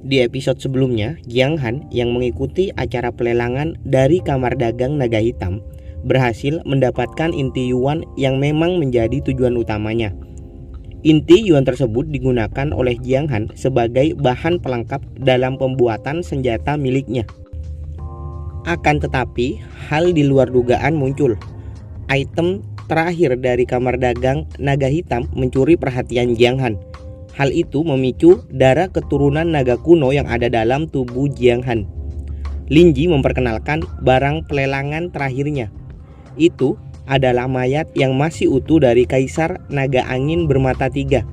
Di episode sebelumnya, Jiang Han yang mengikuti acara pelelangan dari kamar dagang naga hitam berhasil mendapatkan inti yuan yang memang menjadi tujuan utamanya. Inti yuan tersebut digunakan oleh Jiang Han sebagai bahan pelengkap dalam pembuatan senjata miliknya. Akan tetapi, hal di luar dugaan muncul. Item terakhir dari kamar dagang naga hitam mencuri perhatian Jiang Han. Hal itu memicu darah keturunan naga kuno yang ada dalam tubuh Jiang Han. Lin Ji memperkenalkan barang pelelangan terakhirnya. Itu adalah mayat yang masih utuh dari Kaisar Naga Angin Bermata Tiga,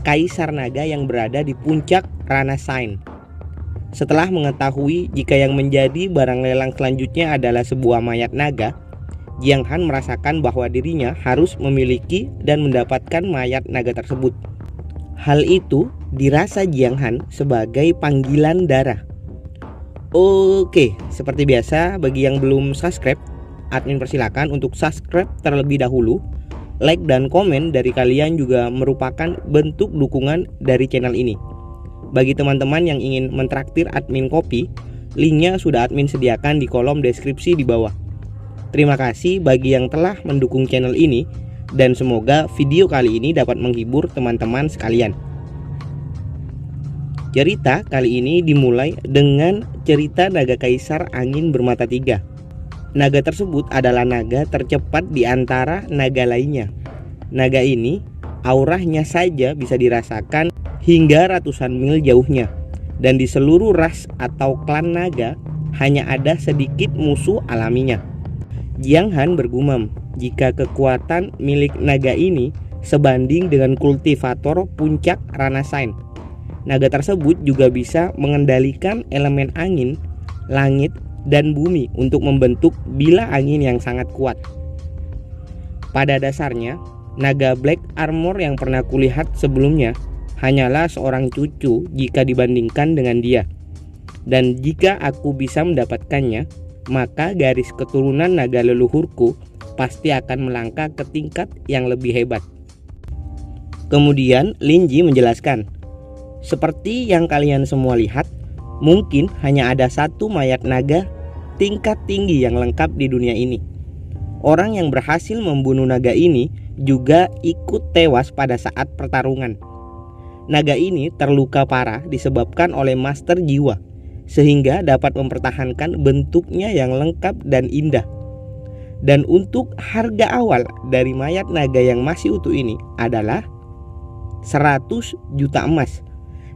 Kaisar Naga yang berada di puncak Rana Shine. Setelah mengetahui jika yang menjadi barang lelang selanjutnya adalah sebuah mayat naga, Jiang Han merasakan bahwa dirinya harus memiliki dan mendapatkan mayat naga tersebut. Hal itu dirasa Jiang Han sebagai panggilan darah. Oke, seperti biasa bagi yang belum subscribe, admin persilakan untuk subscribe terlebih dahulu. Like dan komen dari kalian juga merupakan bentuk dukungan dari channel ini. Bagi teman-teman yang ingin mentraktir admin kopi, linknya sudah admin sediakan di kolom deskripsi di bawah. Terima kasih bagi yang telah mendukung channel ini, dan semoga video kali ini dapat menghibur teman-teman sekalian. Cerita kali ini dimulai dengan cerita naga Kaisar Angin Bermata Tiga. Naga tersebut adalah naga tercepat di antara naga lainnya. Naga ini auranya saja bisa dirasakan hingga ratusan mil jauhnya. Dan di seluruh ras atau klan naga hanya ada sedikit musuh alaminya. Jiang Han bergumam jika kekuatan milik naga ini sebanding dengan kultivator puncak Rana Shine. Naga tersebut juga bisa mengendalikan elemen angin, langit, dan bumi untuk membentuk bila angin yang sangat kuat. Pada dasarnya, naga Black Armor yang pernah kulihat sebelumnya hanyalah seorang cucu jika dibandingkan dengan dia. Dan jika aku bisa mendapatkannya, maka garis keturunan naga leluhurku pasti akan melangkah ke tingkat yang lebih hebat. Kemudian Lin Ji menjelaskan, seperti yang kalian semua lihat, mungkin hanya ada satu mayat naga tingkat tinggi yang lengkap di dunia ini. Orang yang berhasil membunuh naga ini juga ikut tewas pada saat pertarungan. Naga ini terluka parah disebabkan oleh master jiwa, sehingga dapat mempertahankan bentuknya yang lengkap dan indah. Dan untuk harga awal dari mayat naga yang masih utuh ini adalah 100 juta emas.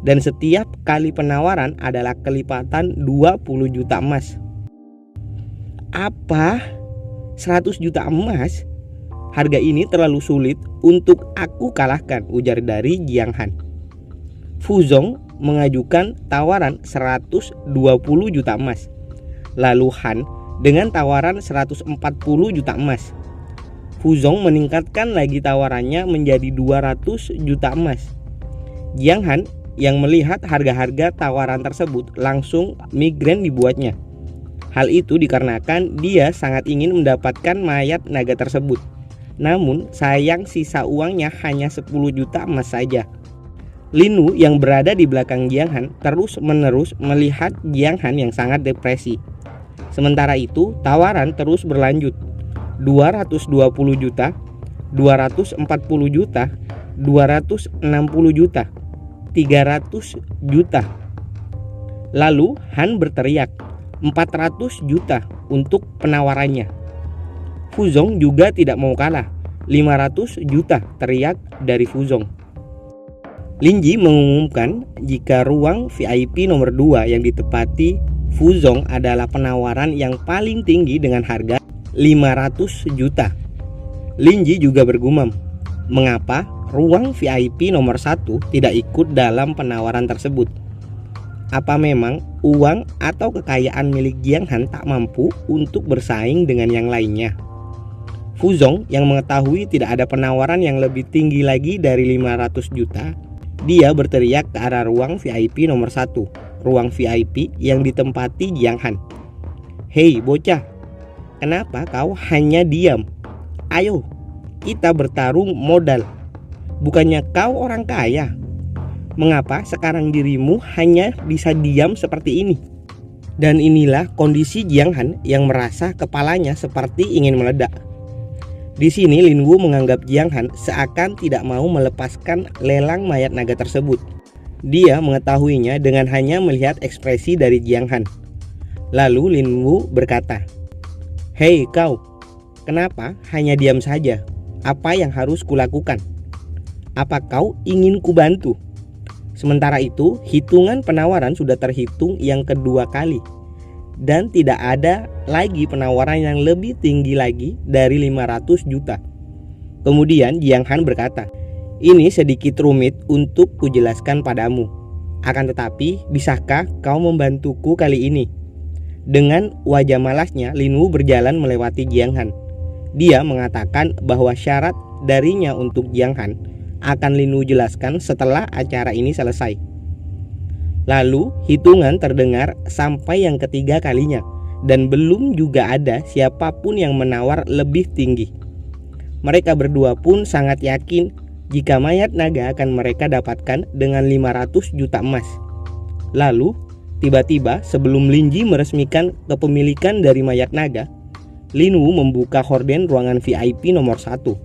Dan setiap kali penawaran adalah kelipatan 20 juta emas. Apa? 100 juta emas? Harga ini terlalu sulit untuk aku kalahkan, ujar dari Jiang Han. Fu Zong mengajukan tawaran 120 juta emas. Lalu Han dengan tawaran 140 juta emas. Fu Zong meningkatkan lagi tawarannya menjadi 200 juta emas. Jiang Han yang melihat harga-harga tawaran tersebut langsung migrain dibuatnya. Hal itu dikarenakan dia sangat ingin mendapatkan mayat naga tersebut. Namun sayang sisa uangnya hanya 10 juta emas saja. Linu yang berada di belakang Jiang Han terus-menerus melihat Jiang Han yang sangat depresi. Sementara itu tawaran terus berlanjut. 220 juta, 240 juta, 260 juta, 300 juta. Lalu Han berteriak 400 juta untuk penawarannya. Fu Zong juga tidak mau kalah. 500 juta teriak dari Fu Zong. Lin Ji mengumumkan jika ruang VIP nomor 2 yang ditepati Fu Zong adalah penawaran yang paling tinggi dengan harga 500 juta. Lin Ji juga bergumam, mengapa ruang VIP nomor 1 tidak ikut dalam penawaran tersebut? Apa memang uang atau kekayaan milik Jiang Han tak mampu untuk bersaing dengan yang lainnya? Fu Zong yang mengetahui tidak ada penawaran yang lebih tinggi lagi dari 500 juta, dia berteriak ke arah ruang VIP nomor 1, ruang VIP yang ditempati Jiang Han. Hei bocah, kenapa kau hanya diam? Ayo, kita bertarung modal. Bukannya kau orang kaya? Mengapa sekarang dirimu hanya bisa diam seperti ini? Dan inilah kondisi Jiang Han yang merasa kepalanya seperti ingin meledak. Di sini Lin Wu menganggap Jiang Han seakan tidak mau melepaskan lelang mayat naga tersebut. Dia mengetahuinya dengan hanya melihat ekspresi dari Jiang Han. Lalu Lin Wu berkata, "Hei kau, kenapa hanya diam saja? Apa yang harus kulakukan? Apa kau ingin kubantu?" Sementara itu, hitungan penawaran sudah terhitung yang kedua kali. Dan tidak ada lagi penawaran yang lebih tinggi lagi dari 500 juta. Kemudian Jiang Han berkata, "Ini sedikit rumit untuk kujelaskan padamu. Akan tetapi, bisakah kau membantuku kali ini?" Dengan wajah malasnya, Lin Wu berjalan melewati Jiang Han. Dia mengatakan bahwa syarat darinya untuk Jiang Han akan Lin Wu jelaskan setelah acara ini selesai. Lalu hitungan terdengar sampai yang ketiga kalinya, dan belum juga ada siapapun yang menawar lebih tinggi. Mereka berdua pun sangat yakin jika mayat naga akan mereka dapatkan dengan 500 juta emas. Lalu tiba-tiba sebelum Lin Ji meresmikan kepemilikan dari mayat naga, Lin Wu membuka horden ruangan VIP nomor 1.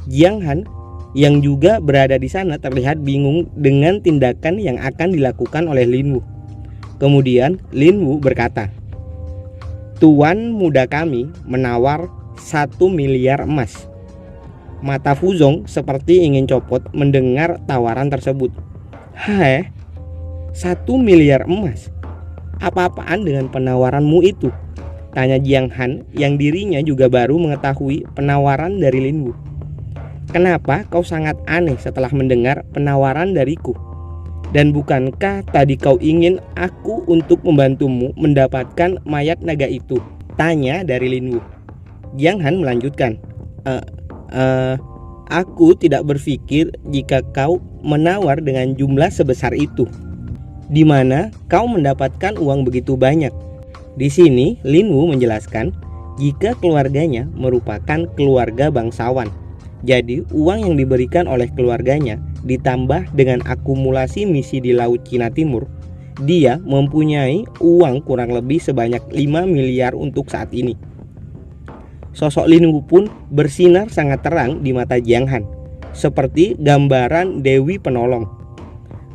Jiang Han yang juga berada di sana terlihat bingung dengan tindakan yang akan dilakukan oleh Lin Wu. Kemudian Lin Wu berkata, "Tuan muda kami menawar 1 miliar emas." Mata Fuzong seperti ingin copot mendengar tawaran tersebut. "Heh, 1 miliar emas? Apa-apaan dengan penawaranmu itu?" tanya Jiang Han yang dirinya juga baru mengetahui penawaran dari Lin Wu. "Kenapa kau sangat aneh setelah mendengar penawaran dariku? Dan bukankah tadi kau ingin aku untuk membantumu mendapatkan mayat naga itu?" tanya dari Lin Wu. Jiang Han melanjutkan, Aku tidak berpikir jika kau menawar dengan jumlah sebesar itu. Di mana kau mendapatkan uang begitu banyak?" Di sini Lin Wu menjelaskan jika keluarganya merupakan keluarga bangsawan. Jadi uang yang diberikan oleh keluarganya ditambah dengan akumulasi misi di Laut Cina Timur, dia mempunyai uang kurang lebih sebanyak 5 miliar untuk saat ini. Sosok Lin Wu pun bersinar sangat terang di mata Jiang Han, seperti gambaran Dewi Penolong.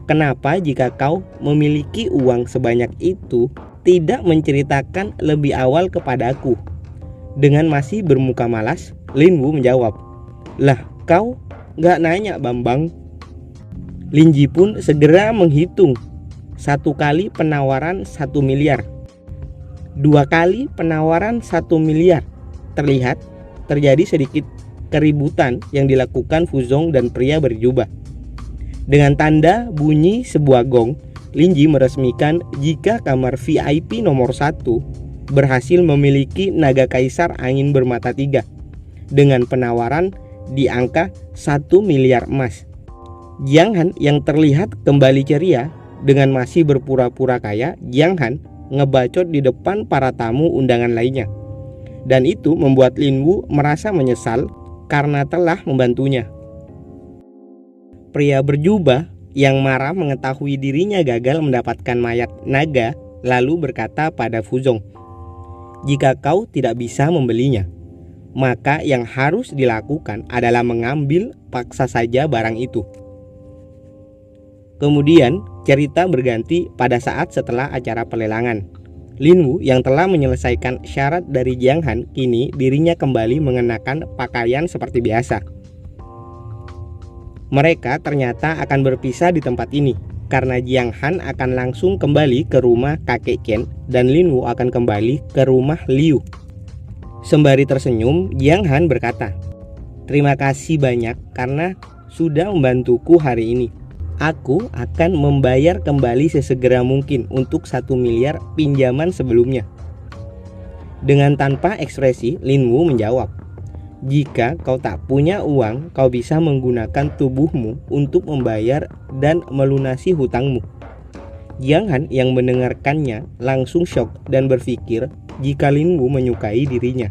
"Kenapa jika kau memiliki uang sebanyak itu tidak menceritakan lebih awal kepadaku?" Dengan masih bermuka malas, Lin Wu menjawab, "Lah, kau gak nanya Bambang." Lin Ji pun segera menghitung. 1 kali penawaran 1 miliar, 2 kali penawaran 1 miliar. Terlihat terjadi sedikit keributan yang dilakukan Fuzong dan pria berjubah. Dengan tanda bunyi sebuah gong, Lin Ji meresmikan jika kamar VIP nomor 1 berhasil memiliki naga kaisar angin bermata 3 dengan penawaran di angka 1 miliar emas. Jiang Han yang terlihat kembali ceria dengan masih berpura-pura kaya, Jiang Han ngebacot di depan para tamu undangan lainnya. Dan itu membuat Lin Wu merasa menyesal karena telah membantunya. Pria berjubah yang marah mengetahui dirinya gagal mendapatkan mayat naga lalu berkata pada Fuzong, "Jika kau tidak bisa membelinya, maka yang harus dilakukan adalah mengambil paksa saja barang itu." Kemudian cerita berganti pada saat setelah acara pelelangan. Lin Wu yang telah menyelesaikan syarat dari Jiang Han, kini dirinya kembali mengenakan pakaian seperti biasa. Mereka ternyata akan berpisah di tempat ini karena Jiang Han akan langsung kembali ke rumah kakek Chen dan Lin Wu akan kembali ke rumah Liu. Sembari tersenyum, Jiang Han berkata, "Terima kasih banyak karena sudah membantuku hari ini. Aku akan membayar kembali sesegera mungkin untuk 1 miliar pinjaman sebelumnya." Dengan tanpa ekspresi, Lin Wu menjawab, "Jika kau tak punya uang, kau bisa menggunakan tubuhmu untuk membayar dan melunasi hutangmu." Jiang Han yang mendengarkannya langsung syok dan berpikir jika Lin Wu menyukai dirinya.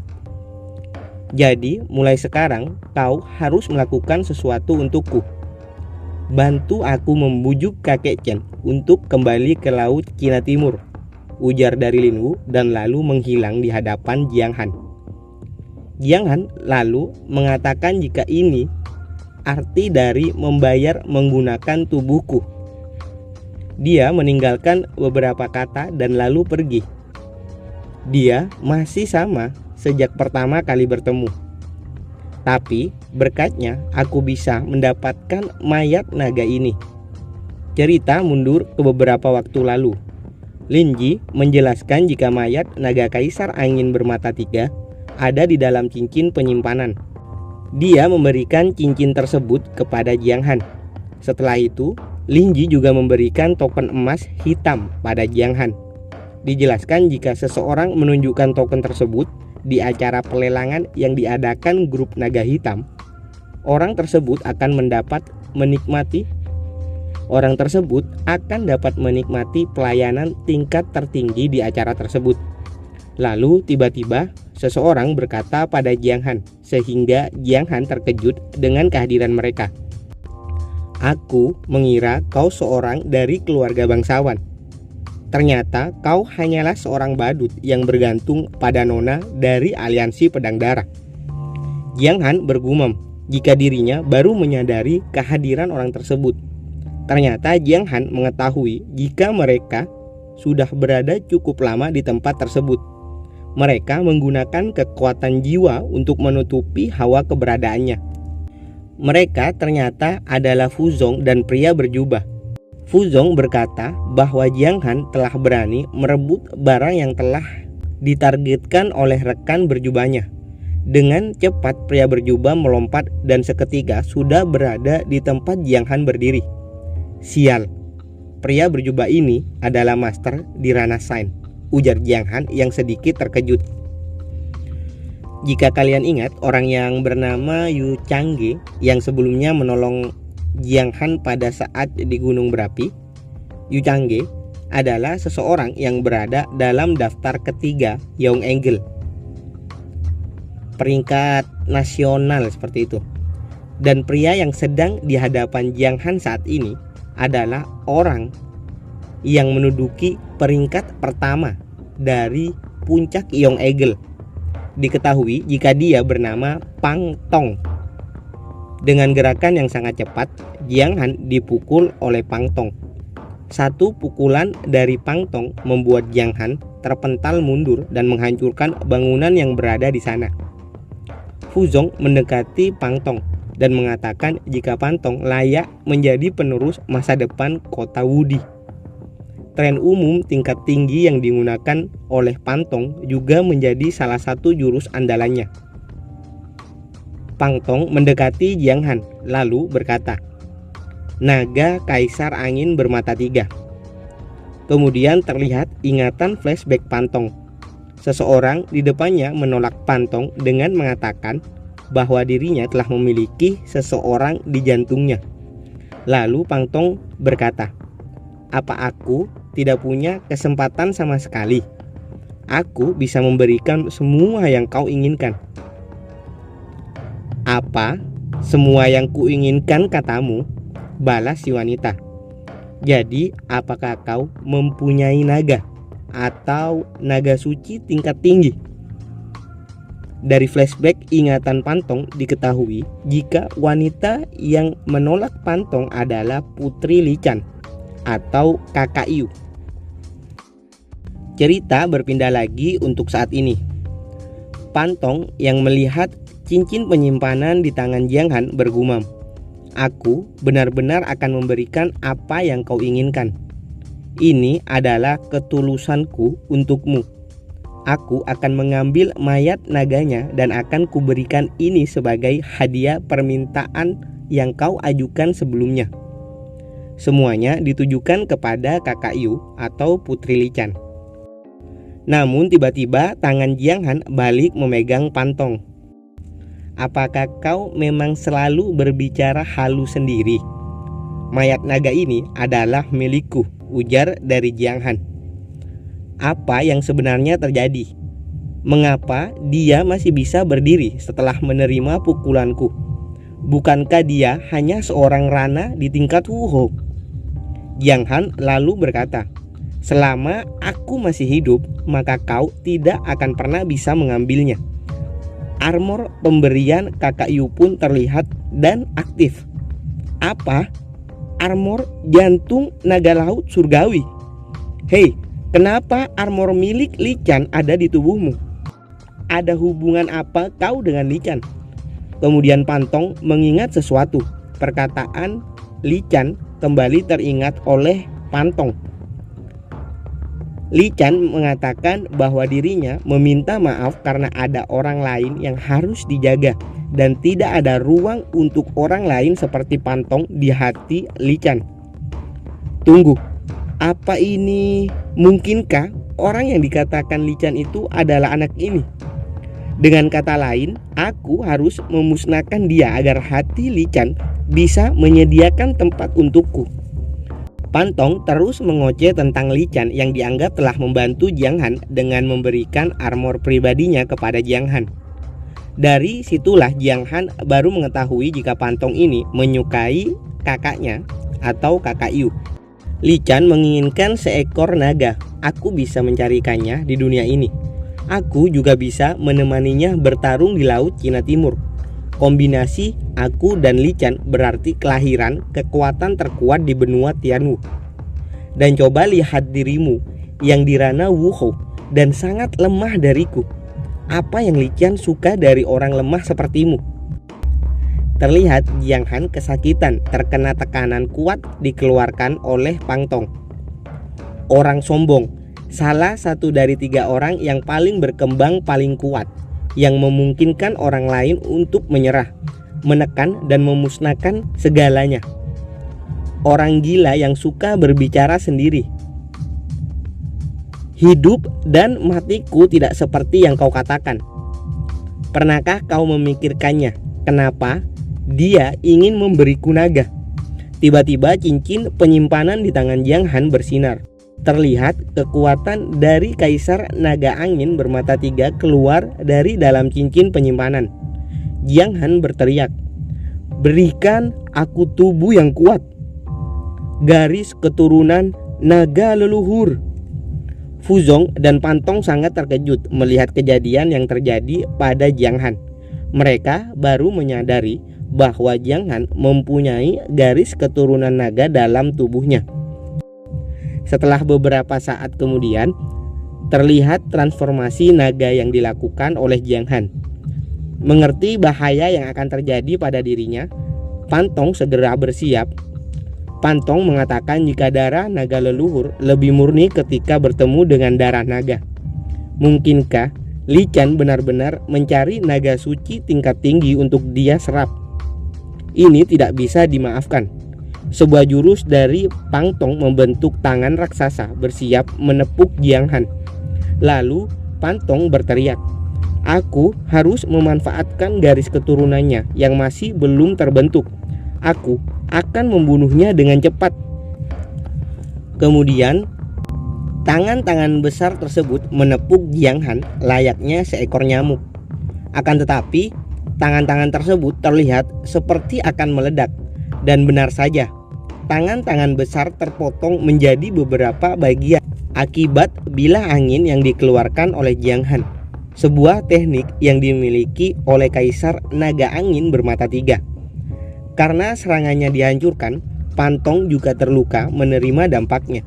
"Jadi mulai sekarang kau harus melakukan sesuatu untukku." "Bantu aku membujuk kakek Chen untuk kembali ke laut Cina Timur," ujar dari Lin Wu dan lalu menghilang di hadapan Jiang Han. Jiang Han lalu mengatakan jika ini arti dari membayar menggunakan tubuhku. Dia meninggalkan beberapa kata dan lalu pergi. Dia masih sama sejak pertama kali bertemu. Tapi berkatnya aku bisa mendapatkan mayat naga ini. Cerita mundur ke beberapa waktu lalu. Lin Ji menjelaskan jika mayat naga kaisar angin bermata tiga ada di dalam cincin penyimpanan. Dia memberikan cincin tersebut kepada Jiang Han. Setelah itu, Lin Ji juga memberikan token emas hitam pada Jiang Han. Dijelaskan jika seseorang menunjukkan token tersebut di acara pelelangan yang diadakan grup naga hitam, orang tersebut akan dapat menikmati pelayanan tingkat tertinggi di acara tersebut. Lalu tiba-tiba seseorang berkata pada Jiang Han, sehingga Jiang Han terkejut dengan kehadiran mereka. "Aku mengira kau seorang dari keluarga bangsawan. Ternyata kau hanyalah seorang badut yang bergantung pada nona dari aliansi pedang darah." Jiang Han bergumam jika dirinya baru menyadari kehadiran orang tersebut. Ternyata Jiang Han mengetahui jika mereka sudah berada cukup lama di tempat tersebut. Mereka menggunakan kekuatan jiwa untuk menutupi hawa keberadaannya. Mereka ternyata adalah Fuzong dan pria berjubah. Fuzong berkata bahwa Jiang Han telah berani merebut barang yang telah ditargetkan oleh rekan berjubahnya. Dengan cepat pria berjubah melompat dan seketika sudah berada di tempat Jiang Han berdiri. "Sial, pria berjubah ini adalah master di ranah Sain," ujar Jiang Han yang sedikit terkejut. Jika kalian ingat, orang yang bernama Yu Changge yang sebelumnya menolong Jiang Han pada saat di Gunung Berapi, Yu Changge adalah seseorang yang berada dalam daftar ketiga Young Eagle, peringkat nasional seperti itu. Dan pria yang sedang di hadapan Jiang Han saat ini adalah orang yang menduduki peringkat pertama dari puncak Young Eagle. Diketahui jika dia bernama Pang Tong. Dengan gerakan yang sangat cepat, Jiang Han dipukul oleh Pang Tong. Satu pukulan dari Pang Tong membuat Jiang Han terpental mundur dan menghancurkan bangunan yang berada di sana. Fuzong mendekati Pang Tong dan mengatakan jika Pang Tong layak menjadi penerus masa depan kota Wudi. Tren umum tingkat tinggi yang digunakan oleh Pang Tong juga menjadi salah satu jurus andalannya. Pang Tong mendekati Jiang Han lalu berkata, "Naga Kaisar Angin bermata tiga." Kemudian terlihat ingatan flashback Pang Tong. Seseorang di depannya menolak Pang Tong dengan mengatakan bahwa dirinya telah memiliki seseorang di jantungnya. Lalu Pang Tong berkata, "Apa aku tidak punya kesempatan sama sekali? Aku bisa memberikan semua yang kau inginkan." "Apa semua yang kuinginkan katamu?" balas si wanita. "Jadi apakah kau mempunyai naga atau naga suci tingkat tinggi?" Dari flashback ingatan Pang Tong diketahui jika wanita yang menolak Pang Tong adalah Putri Lichan atau Kakak Yu. Cerita berpindah lagi untuk saat ini. Pang Tong yang melihat cincin penyimpanan di tangan Jiang Han bergumam, "Aku benar-benar akan memberikan apa yang kau inginkan. Ini adalah ketulusanku untukmu. Aku akan mengambil mayat naganya dan akan kuberikan ini sebagai hadiah permintaan yang kau ajukan sebelumnya." Semuanya ditujukan kepada Kakak Yu atau Putri Lichan. Namun tiba-tiba tangan Jiang Han balik memegang Pang Tong. "Apakah kau memang selalu berbicara halus sendiri? Mayat naga ini adalah milikku," ujar dari Jiang Han. "Apa yang sebenarnya terjadi? Mengapa dia masih bisa berdiri setelah menerima pukulanku?" Bukankah dia hanya seorang rana di tingkat Wuhou? Jiang Han lalu berkata, selama aku masih hidup, maka kau tidak akan pernah bisa mengambilnya. Armor pemberian kakak Yu pun terlihat dan aktif. Apa? Armor jantung naga laut surgawi. Hei, kenapa armor milik Li Chan ada di tubuhmu? Ada hubungan apa kau dengan Li Chan? Kemudian Pantong mengingat sesuatu. Perkataan Li Chan kembali teringat oleh Pantong. Li Chan mengatakan bahwa dirinya meminta maaf karena ada orang lain yang harus dijaga dan tidak ada ruang untuk orang lain seperti Pantong di hati Li Chan. Tunggu, apa ini mungkinkah orang yang dikatakan Li Chan itu adalah anak ini? Dengan kata lain, aku harus memusnahkan dia agar hati Li Chan bisa menyediakan tempat untukku. Pantong terus mengoceh tentang Li Chan yang dianggap telah membantu Jiang Han dengan memberikan armor pribadinya kepada Jiang Han. Dari situlah Jiang Han baru mengetahui jika Pantong ini menyukai kakaknya atau kakak Yu. Li Chan menginginkan seekor naga. Aku bisa mencarikannya di dunia ini. Aku juga bisa menemaninya bertarung di Laut Cina Timur. Kombinasi aku dan Li Chan berarti kelahiran kekuatan terkuat di benua Tianwu. Dan coba lihat dirimu yang di ranah Wuhou dan sangat lemah dariku. Apa yang Li Chan suka dari orang lemah sepertimu? Terlihat Jiang Han kesakitan terkena tekanan kuat dikeluarkan oleh Pantong. Orang sombong, salah satu dari 3 orang yang paling berkembang paling kuat, yang memungkinkan orang lain untuk menyerah, menekan dan memusnahkan segalanya. Orang gila yang suka berbicara sendiri. Hidup dan matiku tidak seperti yang kau katakan. Pernahkah kau memikirkannya? Kenapa dia ingin memberiku naga? Tiba-tiba cincin penyimpanan di tangan Jiang Han bersinar. Terlihat kekuatan dari Kaisar Naga Angin bermata 3 keluar dari dalam cincin penyimpanan. Jiang Han berteriak, berikan aku tubuh yang kuat, garis keturunan naga leluhur. Fuzong dan Pantong sangat terkejut melihat kejadian yang terjadi pada Jiang Han. Mereka baru menyadari bahwa Jiang Han mempunyai garis keturunan naga dalam tubuhnya. Setelah beberapa saat kemudian, terlihat transformasi naga yang dilakukan oleh Jiang Han. Mengerti bahaya yang akan terjadi pada dirinya, Pantong segera bersiap. Pantong mengatakan jika darah naga leluhur lebih murni ketika bertemu dengan darah naga. Mungkinkah Li Chan benar-benar mencari naga suci tingkat tinggi untuk dia serap? Ini tidak bisa dimaafkan. Sebuah jurus dari Pantong membentuk tangan raksasa bersiap menepuk Jiang Han. Lalu Pantong berteriak, aku harus memanfaatkan garis keturunannya yang masih belum terbentuk. Aku akan membunuhnya dengan cepat. Kemudian tangan-tangan besar tersebut menepuk Jiang Han layaknya seekor nyamuk. Akan tetapi tangan-tangan tersebut terlihat seperti akan meledak. Dan benar saja, tangan-tangan besar terpotong menjadi beberapa bagian akibat bilah angin yang dikeluarkan oleh Jiang Han. Sebuah teknik yang dimiliki oleh Kaisar Naga Angin bermata 3. Karena serangannya dihancurkan, Pantong juga terluka menerima dampaknya.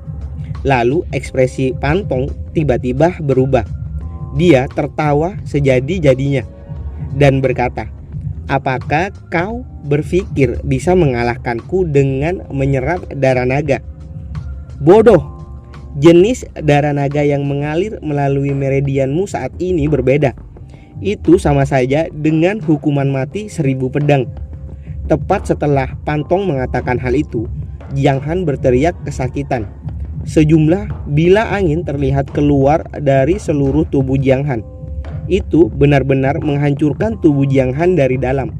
Lalu ekspresi Pantong tiba-tiba berubah. Dia tertawa sejadi-jadinya dan berkata, apakah kau berpikir bisa mengalahkanku dengan menyerap darah naga? Bodoh! Jenis darah naga yang mengalir melalui meridianmu saat ini berbeda. Itu sama saja dengan hukuman mati 1000 pedang. Tepat setelah Pantong mengatakan hal itu, Jiang Han berteriak kesakitan. Sejumlah bilah angin terlihat keluar dari seluruh tubuh Jiang Han. Itu benar-benar menghancurkan tubuh Jiang Han dari dalam.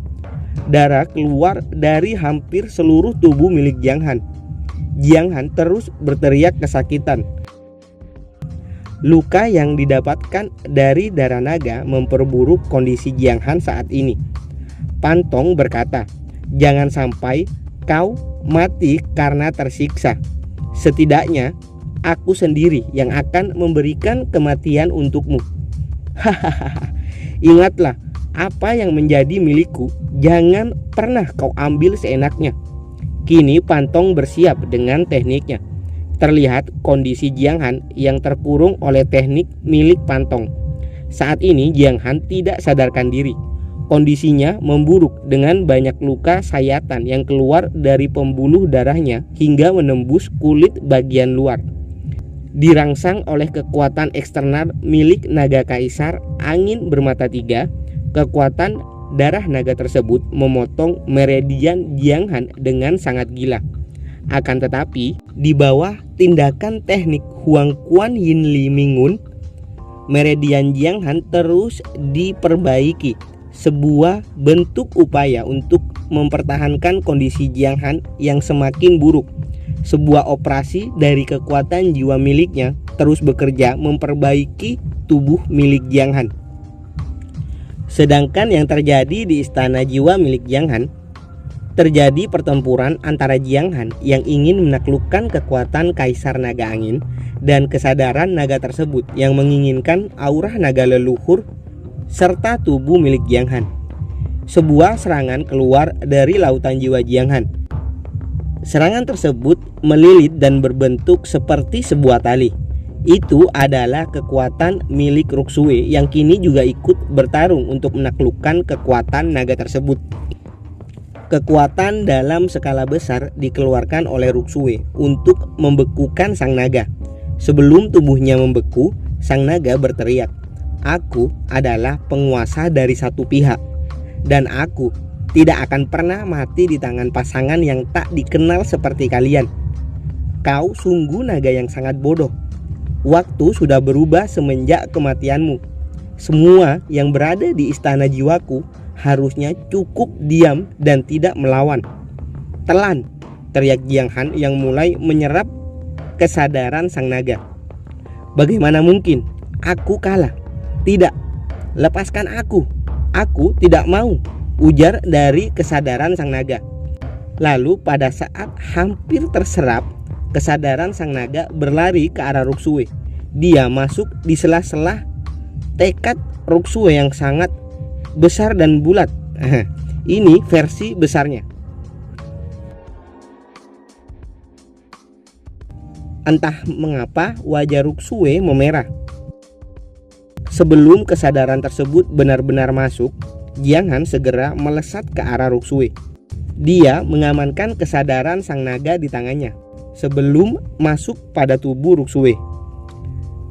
Darah keluar dari hampir seluruh tubuh milik Jiang Han. Jiang Han terus berteriak kesakitan. Luka yang didapatkan dari darah naga memperburuk kondisi Jiang Han saat ini. Pantong berkata, Jangan sampai kau mati karena tersiksa. Setidaknya aku sendiri yang akan memberikan kematian untukmu. Hahaha. Ingatlah, apa yang menjadi milikku jangan pernah kau ambil seenaknya. Kini Pantong bersiap dengan tekniknya. Terlihat kondisi Jiang Han yang terkurung oleh teknik milik Pantong. Saat ini Jiang Han tidak sadarkan diri. Kondisinya memburuk dengan banyak luka sayatan yang keluar dari pembuluh darahnya hingga menembus kulit bagian luar. Dirangsang oleh kekuatan eksternal milik naga kaisar angin bermata tiga, kekuatan darah naga tersebut memotong meridian Jiang Han dengan sangat gila. Akan tetapi, di bawah tindakan teknik Huang Quan Yin Li Mingun, meridian Jiang Han terus diperbaiki. Sebuah bentuk upaya untuk mempertahankan kondisi Jiang Han yang semakin buruk. Sebuah operasi dari kekuatan jiwa miliknya terus bekerja memperbaiki tubuh milik Jiang Han. Sedangkan yang terjadi di istana jiwa milik Jiang Han, terjadi pertempuran antara Jiang Han yang ingin menaklukkan kekuatan Kaisar Naga Angin dan kesadaran naga tersebut yang menginginkan aura naga leluhur serta tubuh milik Jiang Han. Sebuah serangan keluar dari lautan jiwa Jiang Han. Serangan tersebut melilit dan berbentuk seperti sebuah tali. Itu adalah kekuatan milik Ruksue yang kini juga ikut bertarung untuk menaklukkan kekuatan naga tersebut. Kekuatan dalam skala besar dikeluarkan oleh Ruksue untuk membekukan sang naga. Sebelum tubuhnya membeku, sang naga berteriak, "Aku adalah penguasa dari satu pihak, dan aku tidak akan pernah mati di tangan pasangan yang tak dikenal seperti kalian. Kau sungguh naga yang sangat bodoh. Waktu sudah berubah semenjak kematianmu. Semua yang berada di istana jiwaku harusnya cukup diam dan tidak melawan." "Telan!" teriak Jiang Han yang mulai menyerap kesadaran sang naga. "Bagaimana mungkin? Aku kalah. Tidak, lepaskan aku. Aku tidak mau," ujar dari kesadaran sang naga. Lalu pada saat hampir terserap, kesadaran sang naga berlari ke arah Ruksue. Dia masuk di sela-sela tekad Ruksue yang sangat besar dan bulat. Ini versi besarnya. Entah mengapa wajah Ruksue memerah. Sebelum kesadaran tersebut benar-benar masuk, Jiang Han segera melesat ke arah Ruksue. Dia mengamankan kesadaran sang naga di tangannya sebelum masuk pada tubuh Ruksue.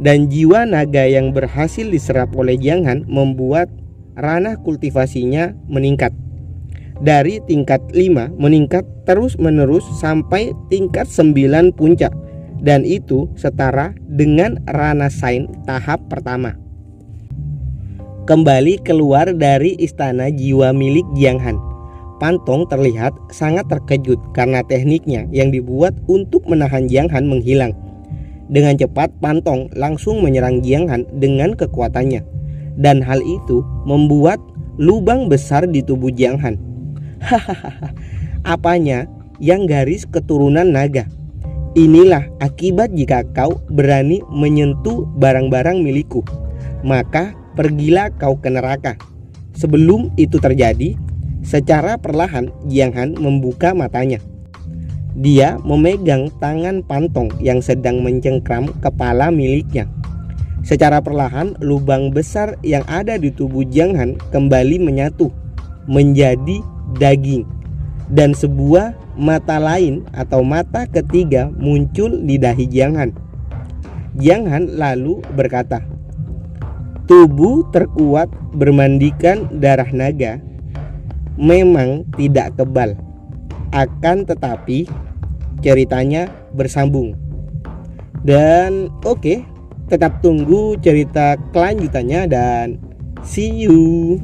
Dan jiwa naga yang berhasil diserap oleh Jiang Han membuat ranah kultivasinya meningkat. Dari tingkat 5 meningkat terus-menerus sampai tingkat 9 puncak. Dan itu setara dengan ranah Sain tahap pertama. Kembali keluar dari istana jiwa milik Jiang Han, Pantong terlihat sangat terkejut karena tekniknya yang dibuat untuk menahan Jiang Han menghilang. Dengan cepat Pantong langsung menyerang Jiang Han dengan kekuatannya, dan hal itu membuat lubang besar di tubuh Jiang Han. Hahaha, apanya yang garis keturunan naga? Inilah akibat jika kau berani menyentuh barang-barang milikku. Maka pergilah kau ke neraka. Sebelum itu terjadi, secara perlahan Jiang Han membuka matanya. Dia memegang tangan Pantong yang sedang mencengkram kepala miliknya. Secara perlahan lubang besar yang ada di tubuh Jiang Han kembali menyatu menjadi daging, dan sebuah mata lain atau mata ketiga muncul di dahi Jiang Han. Jiang Han lalu berkata, "Tubuh terkuat bermandikan darah naga memang tidak kebal. Akan tetapi ceritanya bersambung." Dan oke, tetap tunggu cerita kelanjutannya dan see you.